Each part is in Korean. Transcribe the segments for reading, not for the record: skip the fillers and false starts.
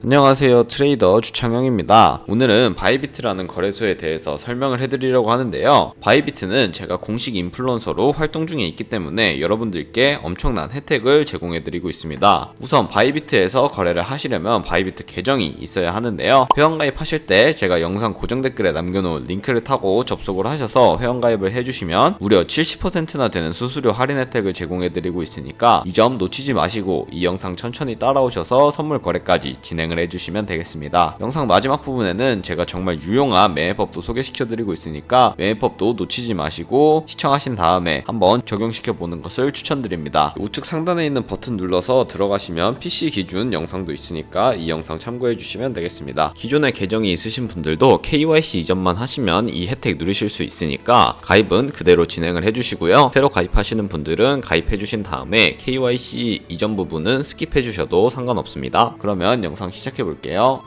안녕하세요, 트레이더 주창영입니다. 오늘은 바이비트라는 거래소에 대해서 설명을 해드리려고 하는데요. 바이비트는 제가 공식 인플루언서로 활동 중에 있기 때문에 여러분들께 엄청난 혜택을 제공해드리고 있습니다. 우선 바이비트에서 거래를 하시려면 바이비트 계정이 있어야 하는데요. 회원가입하실 때 제가 영상 고정 댓글에 남겨놓은 링크를 타고 접속을 하셔서 회원가입을 해주시면 무려 70%나 되는 수수료 할인 혜택을 제공해드리고 있으니까 이 점 놓치지 마시고 이 영상 천천히 따라오셔서 선물 거래까지 진행을 해주시면 되겠습니다. 영상 마지막 부분에는 제가 정말 유용한 매매법도 소개시켜드리고 있으니까 매매법도 놓치지 마시고 시청하신 다음에 한번 적용시켜보는 것을 추천드립니다. 우측 상단에 있는 버튼 눌러서 들어가시면 PC 기준 영상도 있으니까 이 영상 참고해주시면 되겠습니다. 기존에 계정이 있으신 분들도 KYC 이전만 하시면 이 혜택 누리실 수 있으니까 가입은 그대로 진행을 해주시고요. 새로 가입하시는 분들은 가입해주신 다음에 KYC 이전 부분은 스킵해주셔도 상관없습니다. 그러면 영상 시작해볼게요.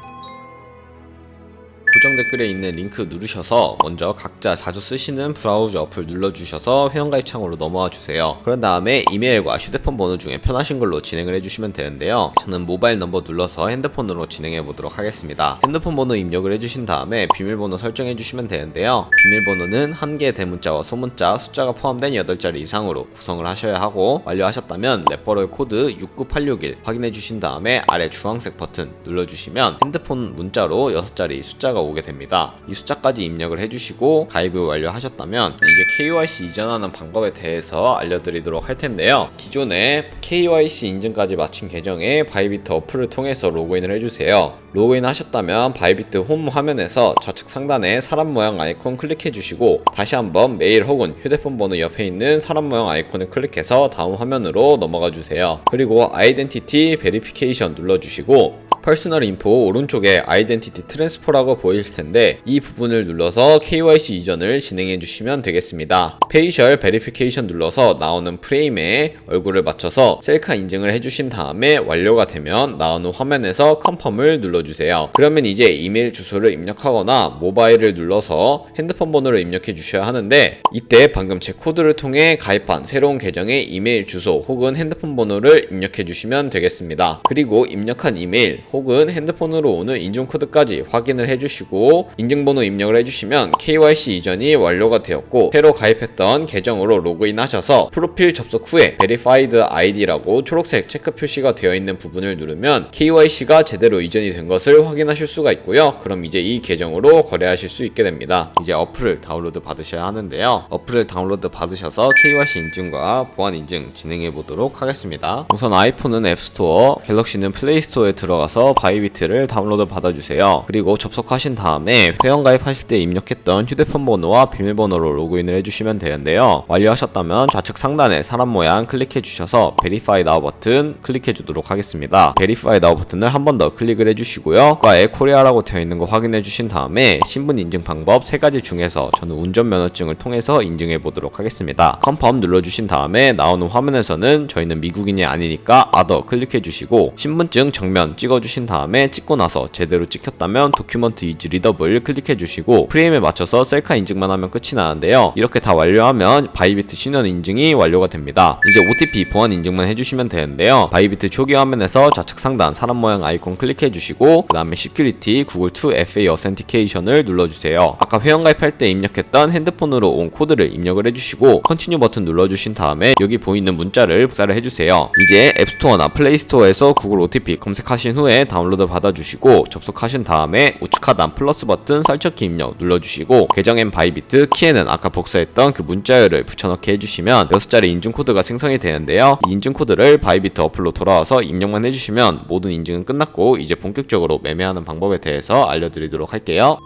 고정 댓글에 있는 링크 누르셔서 먼저 각자 자주 쓰시는 브라우저 어플 눌러주셔서 회원가입 창으로 넘어와 주세요. 그런 다음에 이메일과 휴대폰 번호 중에 편하신 걸로 진행을 해주시면 되는데요. 저는 모바일 넘버 눌러서 핸드폰으로 진행해 보도록 하겠습니다. 핸드폰 번호 입력을 해주신 다음에 비밀번호 설정해 주시면 되는데요. 비밀번호는 한 개의 대문자와 소문자, 숫자가 포함된 8자리 이상으로 구성을 하셔야 하고, 완료하셨다면 레퍼럴 코드 69861 확인해 주신 다음에 아래 주황색 버튼 눌러주시면 핸드폰 문자로 6자리 숫자가 오게 됩니다. 이 숫자까지 입력을 해주시고 가입을 완료하셨다면 이제 KYC 이전하는 방법에 대해서 알려드리도록 할 텐데요. 기존에 KYC 인증까지 마친 계정에 바이비트 어플을 통해서 로그인을 해주세요. 로그인 하셨다면 바이비트 홈 화면에서 좌측 상단에 사람 모양 아이콘 클릭해 주시고 다시 한번 메일 혹은 휴대폰 번호 옆에 있는 사람 모양 아이콘을 클릭해서 다음 화면으로 넘어가 주세요. 그리고 아이덴티티 베리피케이션 눌러주시고 퍼스널 인포 오른쪽에 아이덴티티 트랜스퍼라고 보일 텐데 이 부분을 눌러서 KYC 이전을 진행해 주시면 되겠습니다. 페이셜 베리피케이션 눌러서 나오는 프레임에 얼굴을 맞춰서 셀카 인증을 해주신 다음에 완료가 되면 나오는 화면에서 컨펌을 눌러주세요. 그러면 이제 이메일 주소를 입력하거나 모바일을 눌러서 핸드폰 번호를 입력해 주셔야 하는데, 이때 방금 제 코드를 통해 가입한 새로운 계정의 이메일 주소 혹은 핸드폰 번호를 입력해 주시면 되겠습니다. 그리고 입력한 이메일 혹은 핸드폰으로 오는 인증코드까지 확인을 해주시고 인증번호 입력을 해주시면 KYC 이전이 완료가 되었고, 새로 가입했던 계정으로 로그인 하셔서 프로필 접속 후에 Verified ID라고 초록색 체크 표시가 되어 있는 부분을 누르면 KYC가 제대로 이전이 된 것을 확인하실 수가 있고요. 그럼 이제 이 계정으로 거래하실 수 있게 됩니다. 이제 어플을 다운로드 받으셔야 하는데요. 어플을 다운로드 받으셔서 KYC 인증과 보안 인증 진행해 보도록 하겠습니다. 우선 아이폰은 앱스토어, 갤럭시는 플레이스토어에 들어가서 바이비트를 다운로드 받아주세요. 그리고 접속하신 다음에 회원가입하실 때 입력했던 휴대폰 번호와 비밀번호로 로그인을 해주시면 되는데요. 완료하셨다면 좌측 상단에 사람 모양 클릭해 주셔서 Verify Now 버튼 클릭해 주도록 하겠습니다. Verify Now 버튼을 한 번 더 클릭을 해주시고요. 국가에 코리아라고 되어 있는 거 확인해 주신 다음에 신분 인증 방법 3가지 중에서 저는 운전면허증을 통해서 인증해 보도록 하겠습니다. 컨펌 눌러주신 다음에 나오는 화면에서는 저희는 미국인이 아니니까 Other 클릭해 주시고 신분증 정면 찍어주신 다음에 찍고 나서 제대로 찍혔다면 도큐먼트 이즈 리더블 클릭해 주시고 프레임에 맞춰서 셀카 인증만 하면 끝이 나는데요. 이렇게 다 완료하면 바이비트 신원 인증이 완료가 됩니다. 이제 OTP 보안 인증만 해주시면 되는데요. 바이비트 초기 화면에서 좌측 상단 사람 모양 아이콘 클릭해 주시고 그 다음에 시큐리티 구글 2 FA 어센티케이션을 눌러주세요. 아까 회원가입할 때 입력했던 핸드폰으로 온 코드를 입력을 해주시고 컨티뉴 버튼 눌러주신 다음에 여기 보이는 문자를 복사를 해주세요. 이제 앱스토어나 플레이스토어에서 구글 OTP 검색하신 후에 다운로드 받아주시고 접속하신 다음에 우측 하단 플러스 버튼 설정키 입력 눌러주시고 계정엔 바이비트, 키에는 아까 복사했던 그 문자열을 붙여넣기 해주시면 6자리 인증코드가 생성이 되는데요. 이 인증코드를 바이비트 어플로 돌아와서 입력만 해주시면 모든 인증은 끝났고 이제 본격적으로 매매하는 방법에 대해서 알려드리도록 할게요.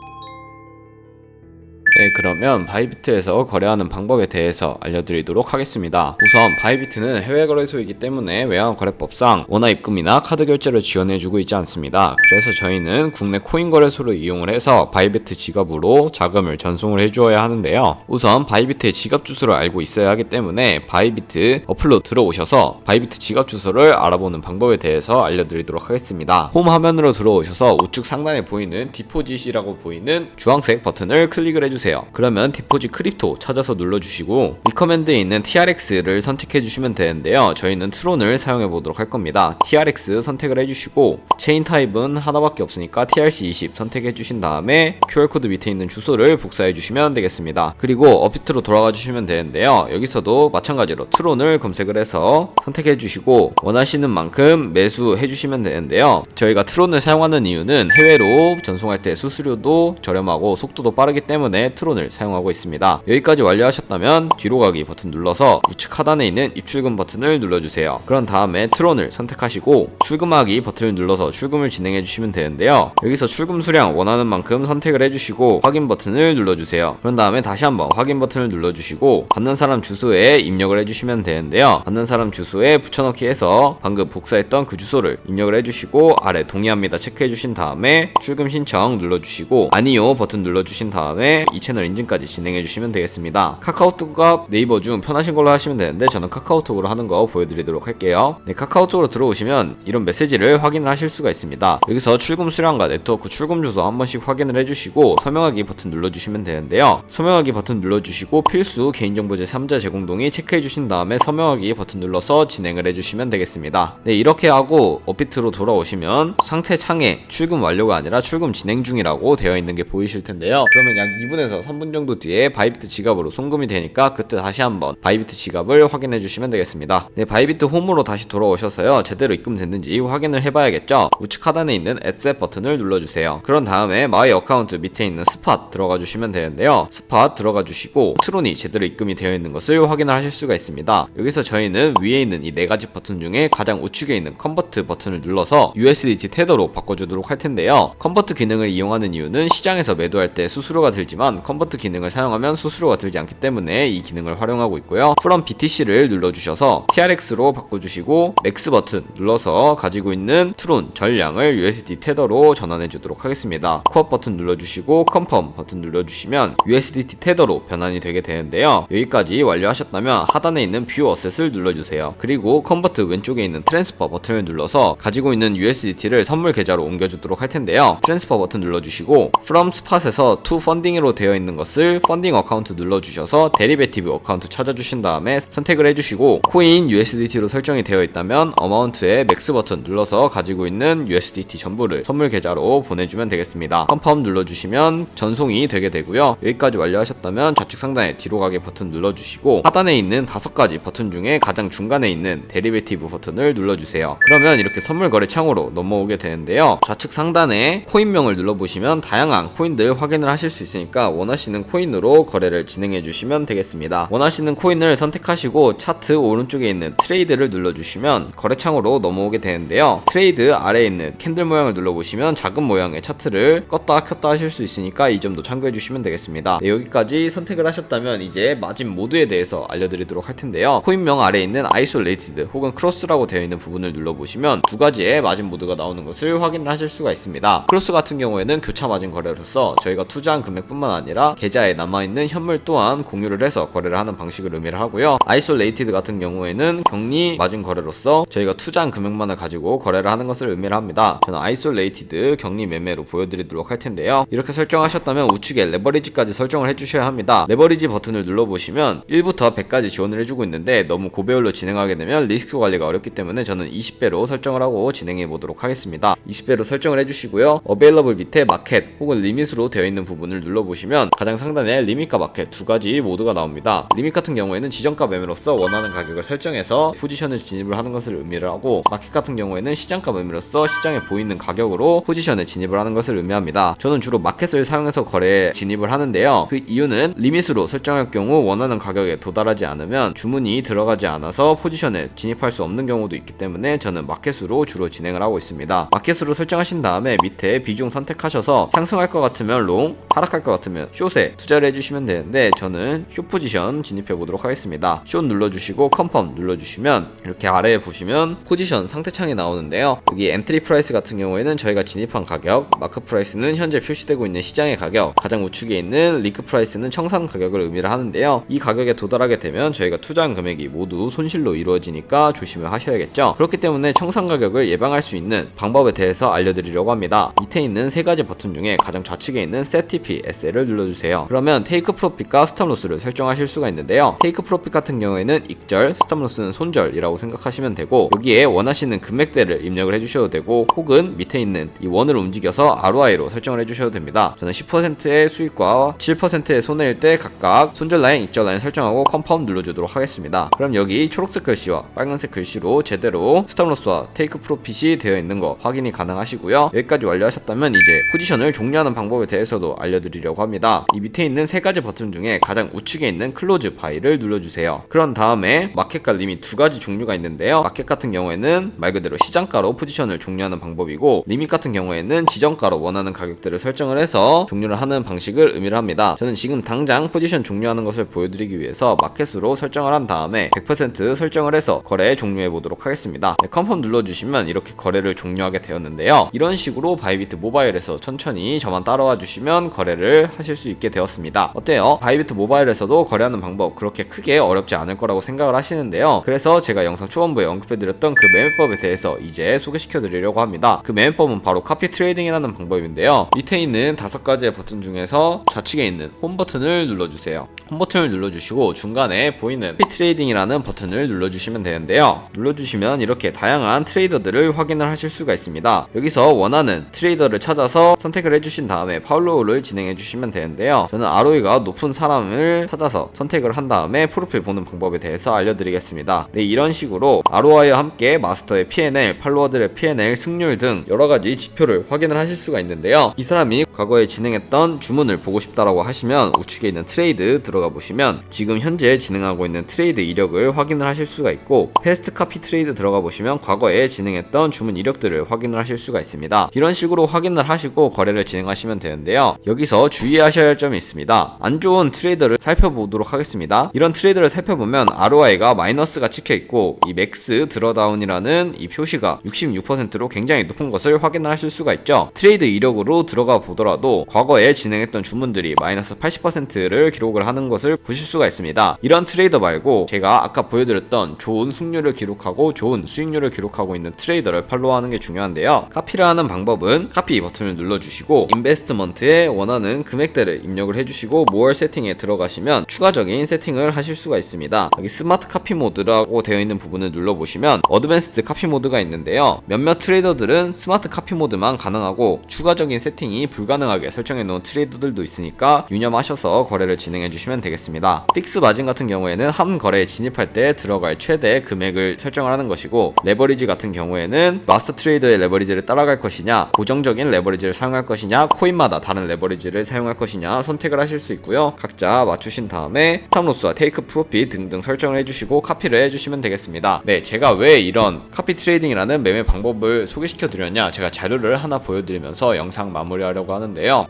네, 그러면 바이비트에서 거래하는 방법에 대해서 알려드리도록 하겠습니다. 우선 바이비트는 해외 거래소이기 때문에 외환거래법상 원화 입금이나 카드 결제를 지원해주고 있지 않습니다. 그래서 저희는 국내 코인 거래소를 이용을 해서 바이비트 지갑으로 자금을 전송을 해주어야 하는데요. 우선 바이비트의 지갑 주소를 알고 있어야 하기 때문에 바이비트 어플로 들어오셔서 바이비트 지갑 주소를 알아보는 방법에 대해서 알려드리도록 하겠습니다. 홈 화면으로 들어오셔서 우측 상단에 보이는 디포짓이라고 보이는 주황색 버튼을 클릭을 해주세요. 해주세요. 그러면 디포짓 크립토 찾아서 눌러주시고 리커멘드에 있는 TRX를 선택해주시면 되는데요. 저희는 트론을 사용해보도록 할 겁니다. TRX 선택을 해주시고 체인 타입은 하나밖에 없으니까 TRC20 선택해주신 다음에 QR코드 밑에 있는 주소를 복사해주시면 되겠습니다. 그리고 업비트로 돌아가 주시면 되는데요. 여기서도 마찬가지로 트론을 검색을 해서 선택해주시고 원하시는 만큼 매수해주시면 되는데요. 저희가 트론을 사용하는 이유는 해외로 전송할 때 수수료도 저렴하고 속도도 빠르기 때문에 트론을 사용하고 있습니다. 여기까지 완료하셨다면 뒤로 가기 버튼 눌러서 우측 하단에 있는 입출금 버튼을 눌러주세요. 그런 다음에 트론을 선택하시고 출금하기 버튼을 눌러서 출금을 진행해 주시면 되는데요. 여기서 출금 수량 원하는 만큼 선택을 해주시고 확인 버튼을 눌러주세요. 그런 다음에 다시 한번 확인 버튼을 눌러주시고 받는 사람 주소에 입력을 해주시면 되는데요. 받는 사람 주소에 붙여넣기 해서 방금 복사했던 그 주소를 입력을 해주시고 아래 동의합니다 체크해 주신 다음에 출금 신청 눌러주시고 아니요 버튼 눌러주신 다음에 이 채널 인증까지 진행해 주시면 되겠습니다. 카카오톡과 네이버 중 편하신 걸로 하시면 되는데 저는 카카오톡으로 하는 거 보여드리도록 할게요. 네, 카카오톡으로 들어오시면 이런 메시지를 확인을 하실 수가 있습니다. 여기서 출금 수량과 네트워크 출금 주소 한 번씩 확인을 해주시고 서명하기 버튼 눌러주시면 되는데요. 서명하기 버튼 눌러주시고 필수 개인정보 제3자 제공 동의 체크해 주신 다음에 서명하기 버튼 눌러서 진행을 해주시면 되겠습니다. 네, 이렇게 하고 업비트로 돌아오시면 상태 창에 출금 완료가 아니라 출금 진행 중이라고 되어 있는 게 보이실 텐데요. 그러면 약 2분에서 3분 정도 뒤에 바이비트 지갑으로 송금이 되니까 그때 다시 한번 바이비트 지갑을 확인해 주시면 되겠습니다. 네, 바이비트 홈으로 다시 돌아오셔서요. 제대로 입금됐는지 확인을 해봐야겠죠. 우측 하단에 있는 Accept 버튼을 눌러주세요. 그런 다음에 My 어카운트 밑에 있는 스팟 들어가 주시면 되는데요. 스팟 들어가 주시고 트론이 제대로 입금이 되어 있는 것을 확인을 하실 수가 있습니다. 여기서 저희는 위에 있는 이 네 가지 버튼 중에 가장 우측에 있는 컨버트 버튼을 눌러서 USDT 테더로 바꿔주도록 할 텐데요. 컨버트 기능을 이용하는 이유는 시장에서 매도할 때 수수료가 들지만 컨버트 기능을 사용하면 수수료가 들지 않기 때문에 이 기능을 활용하고 있고요. From BTC를 눌러주셔서 TRX로 바꿔주시고 맥스 버튼 눌러서 가지고 있는 트론 전량을 USDT 테더로 전환해 주도록 하겠습니다. 코어 버튼 눌러주시고 컨펌 버튼 눌러주시면 USDT 테더로 변환이 되게 되는데요. 여기까지 완료하셨다면 하단에 있는 뷰 어셋을 눌러주세요. 그리고 컨버트 왼쪽에 있는 트랜스퍼 버튼을 눌러서 가지고 있는 USDT를 선물 계좌로 옮겨주도록 할 텐데요. 트랜스퍼 버튼 눌러주시고 From Spot에서 To Funding으로 되어 있는 것을 펀딩 어카운트 눌러주셔서 데리베티브 어카운트 찾아주신 다음에 선택을 해주시고 코인 USDT로 설정이 되어 있다면 어마운트의 맥스 버튼 눌러서 가지고 있는 USDT 전부를 선물 계좌로 보내주면 되겠습니다. 컨펌 눌러주시면 전송이 되게 되고요. 여기까지 완료하셨다면 좌측 상단에 뒤로 가기 버튼 눌러주시고 하단에 있는 5가지 버튼 중에 가장 중간에 있는 데리베티브 버튼을 눌러주세요. 그러면 이렇게 선물 거래 창으로 넘어오게 되는데요. 좌측 상단에 코인명을 눌러보시면 다양한 코인들 확인을 하실 수 있으니까 원하시는 코인으로 거래를 진행해 주시면 되겠습니다. 원하시는 코인을 선택하시고 차트 오른쪽에 있는 트레이드를 눌러주시면 거래창으로 넘어오게 되는데요. 트레이드 아래에 있는 캔들 모양을 눌러보시면 작은 모양의 차트를 껐다 켰다 하실 수 있으니까 이 점도 참고해 주시면 되겠습니다. 네, 여기까지 선택을 하셨다면 이제 마진 모드에 대해서 알려드리도록 할 텐데요. 코인명 아래에 있는 Isolated 혹은 Cross라고 되어 있는 부분을 눌러보시면 두 가지의 마진 모드가 나오는 것을 확인을 하실 수가 있습니다. 크로스 같은 경우에는 교차 마진 거래로서 저희가 투자한 금액뿐만 아니라 계좌에 남아있는 현물 또한 공유를 해서 거래를 하는 방식을 의미를 하고요. Isolated 같은 경우에는 격리 마진 거래로서 저희가 투자한 금액만을 가지고 거래를 하는 것을 의미를 합니다. 저는 Isolated 격리 매매로 보여드리도록 할 텐데요. 이렇게 설정하셨다면 우측에 레버리지까지 설정을 해주셔야 합니다. 레버리지 버튼을 눌러보시면 1부터 100까지 지원을 해주고 있는데 너무 고배율로 진행하게 되면 리스크 관리가 어렵기 때문에 저는 20배로 설정을 하고 진행해 보도록 하겠습니다. 20배로 설정을 해주시고요. Available 밑에 마켓 혹은 리밋으로 되어 있는 부분을 눌러보시면 가장 상단에 리밋과 마켓 두 가지 모드가 나옵니다. 리밋 같은 경우에는 지정가 매매로서 원하는 가격을 설정해서 포지션을 진입을 하는 것을 의미를 하고 마켓 같은 경우에는 시장가 매매로서 시장에 보이는 가격으로 포지션에 진입을 하는 것을 의미합니다. 저는 주로 마켓을 사용해서 거래에 진입을 하는데요. 그 이유는 리밋으로 설정할 경우 원하는 가격에 도달하지 않으면 주문이 들어가지 않아서 포지션에 진입할 수 없는 경우도 있기 때문에 저는 마켓으로 주로 진행을 하고 있습니다. 마켓으로 설정하신 다음에 밑에 비중 선택하셔서 상승할 것 같으면 롱, 하락할 것 같으면 숏에 투자를 해주시면 되는데 저는 숏 포지션 진입해 보도록 하겠습니다. 숏 눌러주시고 컨펌 눌러주시면 이렇게 아래에 보시면 포지션 상태창이 나오는데요. 여기 엔트리 프라이스 같은 경우에는 저희가 진입한 가격, 마크 프라이스는 현재 표시되고 있는 시장의 가격, 가장 우측에 있는 리크 프라이스는 청산 가격을 의미를 하는데요. 이 가격에 도달하게 되면 저희가 투자한 금액이 모두 손실로 이루어지니까 조심을 하셔야겠죠. 그렇기 때문에 청산 가격을 예방할 수 있는 방법에 대해서 알려드리려고 합니다. 밑에 있는 세 가지 버튼 중에 가장 좌측에 있는 Set TP SL을 눌러주세요. 그러면 테이크 프로핏과 스탑 로스를 설정하실 수가 있는데요. 테이크 프로핏 같은 경우에는 익절, 스탑 로스는 손절이라고 생각하시면 되고, 여기에 원하시는 금액대를 입력을 해주셔도 되고, 혹은 밑에 있는 이 원을 움직여서 ROI로 설정을 해주셔도 됩니다. 저는 10%의 수익과 7%의 손해일 때 각각 손절 라인, 익절 라인 설정하고 컴펌 눌러주도록 하겠습니다. 그럼 여기 초록색 글씨와 빨간색 글씨로 제대로 스탑 로스와 테이크 프로핏이 되어 있는 거 확인이 가능하시고요. 여기까지 완료하셨다면 이제 포지션을 종료하는 방법에 대해서도 알려드리려고 합니다. 이 밑에 있는 세 가지 버튼 중에 가장 우측에 있는 클로즈 바이를 눌러주세요. 그런 다음에 마켓과 리밋 두 가지 종류가 있는데요. 마켓 같은 경우에는 말 그대로 시장가로 포지션을 종료하는 방법이고, 리밋 같은 경우에는 지정가로 원하는 가격대를 설정을 해서 종료를 하는 방식을 의미를 합니다. 저는 지금 당장 포지션 종료하는 것을 보여드리기 위해서 마켓으로 설정을 한 다음에 100% 설정을 해서 거래 종료해 보도록 하겠습니다. 네, 컨펌 눌러주시면 이렇게 거래를 종료하게 되었는데요. 이런 식으로 바이비트 모바일에서 천천히 저만 따라와 주시면 거래를 하실 수 있게 되었습니다. 어때요? 바이비트 모바일에서도 거래하는 방법 그렇게 크게 어렵지 않을 거라고 생각을 하시는데요. 그래서 제가 영상 초반부에 언급해드렸던 그 매매법에 대해서 이제 소개시켜 드리려고 합니다. 그 매매법은 바로 카피 트레이딩이라는 방법인데요. 밑에 있는 5가지의 버튼 중에서 좌측에 있는 홈 버튼을 눌러주세요. 홈 버튼을 눌러주시고 중간에 보이는 카피 트레이딩이라는 버튼을 눌러주시면 되는데요. 눌러주시면 이렇게 다양한 트레이더들을 확인을 하실 수가 있습니다. 여기서 원하는 트레이더를 찾아서 선택을 해주신 다음에 팔로우를 진행해 주시면 되는데요. 저는 ROE가 높은 사람을 찾아서 선택을 한 다음에 프로필 보는 방법에 대해서 알려드리겠습니다. 네, 이런 식으로 ROI와 함께 마스터의 P&L, 팔로워들의 P&L, 승률 등 여러가지 지표를 확인을 하실 수가 있는데요. 이 사람이 과거에 진행했던 주문을 보고 싶다라고 하시면 우측에 있는 트레이드 들어가 보시면 지금 현재 진행하고 있는 트레이드 이력을 확인을 하실 수가 있고, 패스트 카피 트레이드 들어가 보시면 과거에 진행했던 주문 이력들을 확인을 하실 수가 있습니다. 이런 식으로 확인을 하시고 거래를 진행하시면 되는데요. 여기서 주의하셔야 할 점이 있습니다. 안 좋은 트레이더를 살펴보도록 하겠습니다. 이런 트레이더를 살펴보면 ROI가 마이너스가 찍혀있고 이 맥스 드러다운이라는 이 표시가 66%로 굉장히 높은 것을 확인을 하실 수가 있죠. 트레이드 이력으로 들어가 보더라도 과거에 진행했던 주문들이 마이너스 80%를 기록을 하는 것을 보실 수가 있습니다. 이런 트레이더 말고 제가 아까 보여드렸던 좋은 승률을 기록하고 좋은 수익률을 기록하고 있는 트레이더를 팔로우하는 게 중요한데요. 카피를 하는 방법은 카피 버튼을 눌러주시고 인베스트먼트에 원하는 금액대를 입력을 해주시고 모어 세팅에 들어가시면 추가적인 세팅을 하실 수가 있습니다. 여기 스마트 카피 모드라고 되어 있는 부분을 눌러보시면 어드밴스드 카피 모드가 있는데요. 몇몇 트레이더들은 스마트 카피 모드만 가능하고 추가적인 세팅이 불가능하게 설정해 놓은 트레이더들도 있으니까 유념하셔서 거래를 진행해 주시면 되겠습니다. 픽스 마진 같은 경우에는 한 거래에 진입할 때 들어갈 최대 금액을 설정을 하는 것이고, 레버리지 같은 경우에는 마스터 트레이더의 레버리지를 따라갈 것이냐, 고정적인 레버리지를 사용할 것이냐, 코인마다 다른 레버리지를 사용할 것이냐 선택을 하실 수 있고요. 각자 맞추신 다음에 스탑 로스와 테이크 프로핏 등등 설정을 해주시고 카피를 해주시면 되겠습니다. 네, 제가 왜 이런 카피 트레이딩이라는 매매 방법을 소개시켜 드렸냐, 제가 자료를 하나 보여드리면서 영상 마무리하려고 하는데요.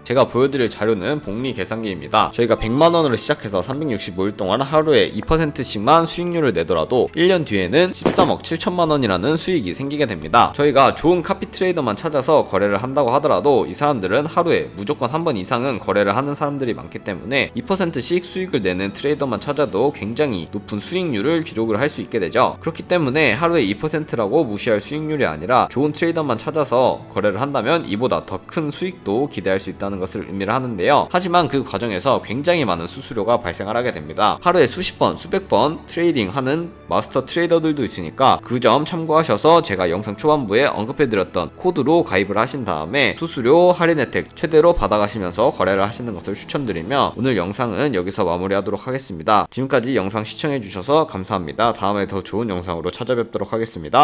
제가 보여드릴 자료는 복리 계산기입니다. 저희가 100만원으로 시작해서 365일 동안 하루에 2%씩만 수익률을 내더라도 1년 뒤에는 13억 7천만원이라는 수익이 생기게 됩니다. 저희가 좋은 카피 트레이더만 찾아서 거래를 한다고 하더라도 이 사람들은 하루에 무조건 한 번 이상은 거래를 하는 사람들이 많기 때문에 2%씩 수익을 내는 트레이더만 찾아도 굉장히 높은 수익률을 기록을 할 수 있게 되죠. 그렇기 때문에 하루에 2%라고 무시할 수익률이 아니라 좋은 트레이더만 찾아서 거래를 한다면 이보다 더 큰 수익도 기대할 수 있다는 것을 의미를 하는데요. 하지만 그 과정에서 굉장히 많은 수수료가 발생을 하게 됩니다. 하루에 수십 번, 수백 번 트레이딩 하는 마스터 트레이더들도 있으니까 그 점 참고하셔서 제가 영상 초반부에 언급해드렸던 코드로 가입을 하신 다음에 수수료 할인 혜택 최대로 받아가시면서 거래를 하시는 것을 추천드리며 오늘 영상은 여기서 마무리하도록 하겠습니다. 지금까지 영상 시청해주셔서 감사합니다. 다음에 더 좋은 영상으로 찾아뵙도록 하겠습니다.